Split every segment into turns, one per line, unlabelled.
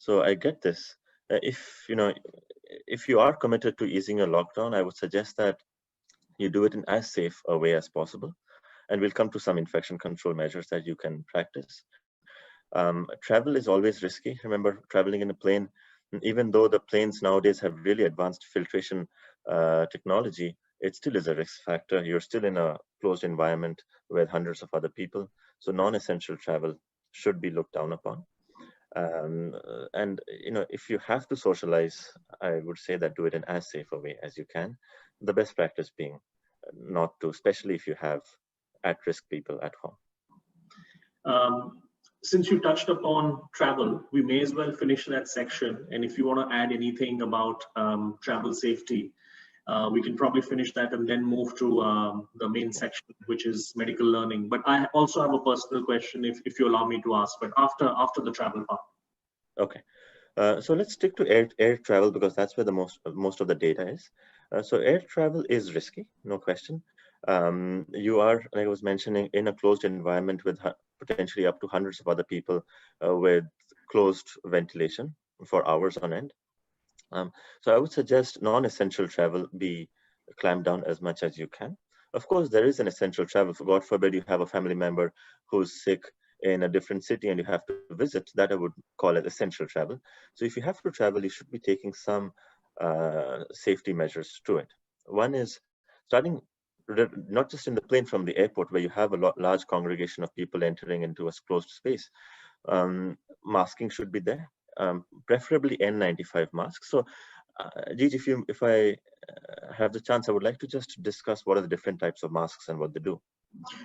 So I get this. If if you are committed to easing a lockdown, I would suggest that you do it in as safe a way as possible. And we'll come to some infection control measures that you can practice. Travel is always risky. Remember, traveling in a plane, even though the planes nowadays have really advanced filtration technology, it still is a risk factor. You're still in a closed environment with hundreds of other people. So non-essential travel should be looked down upon. And if you have to socialize, I would say that do it in as safe a way as you can. The best practice being not to, especially if you have at-risk people at home.
Since you touched upon travel, we may as well finish that section. And if you want to add anything about travel safety, we can probably finish that and then move to the main section, which is medical learning. But I also have a personal question, if you allow me to ask, but after the travel part.
Okay. So let's stick to air travel, because that's where the most of the data is. So air travel is risky, no question. You are, like I was mentioning, in a closed environment with potentially up to hundreds of other people with closed ventilation for hours on end. So I would suggest non-essential travel be clamped down as much as you can. Of course, there is an essential travel. For God forbid you have a family member who's sick in a different city and you have to visit, that I would call it essential travel. So if you have to travel, you should be taking some safety measures to it. One is starting not just in the plane, from the airport, where you have a large congregation of people entering into a closed space. Masking should be there, preferably N95 masks. So Jeej, if I have the chance, I would like to just discuss what are the different types of masks and what they do.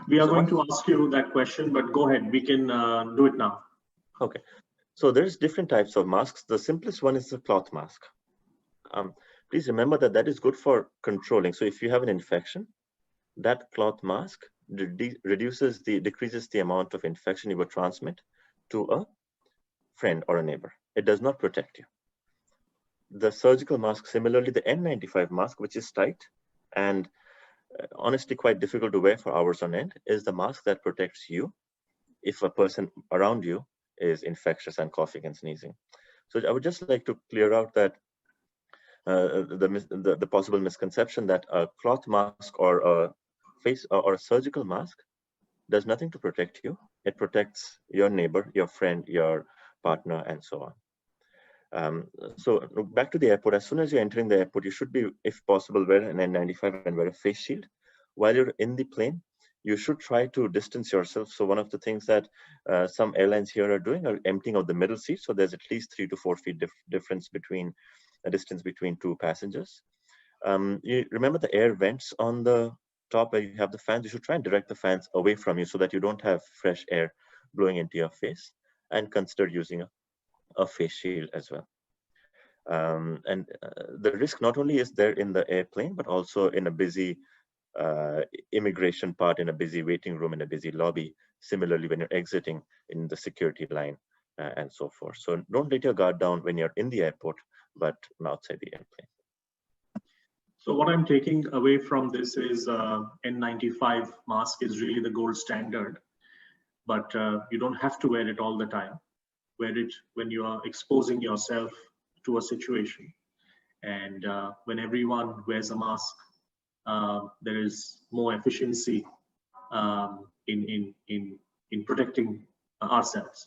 We are going to ask you that question, but go ahead, we can do it now.
Okay, so there's different types of masks. The simplest one is the cloth mask. Please remember that that is good for controlling. So if you have an infection, that cloth mask decreases the amount of infection you would transmit to a friend or a neighbor. It does not protect you. The surgical mask, similarly, the N95 mask, which is tight and honestly quite difficult to wear for hours on end, is the mask that protects you if a person around you is infectious and coughing and sneezing. So I would just like to clear out that the possible misconception that a cloth mask or a face or a surgical mask does nothing to protect you. It protects your neighbor, your friend, your partner, and so on. So back to the airport. As soon as you're entering the airport, you should be, if possible, wear an N95 and wear a face shield. While you're in the plane, you should try to distance yourself. So one of the things that some airlines here are doing are emptying out the middle seat. So there's at least 3 to 4 feet difference between a distance between two passengers. You remember the air vents on the top where you have the fans. You should try and direct the fans away from you so that you don't have fresh air blowing into your face, and consider using a face shield as well. And the risk not only is there in the airplane, but also in a busy immigration part, in a busy waiting room, in a busy lobby, similarly when you're exiting in the security line and so forth. So don't let your guard down when you're in the airport, but outside the airplane.
So what I'm taking away from this is N95 mask is really the gold standard, but you don't have to wear it all the time. Wear it when you are exposing yourself to a situation. And when everyone wears a mask, there is more efficiency in protecting ourselves.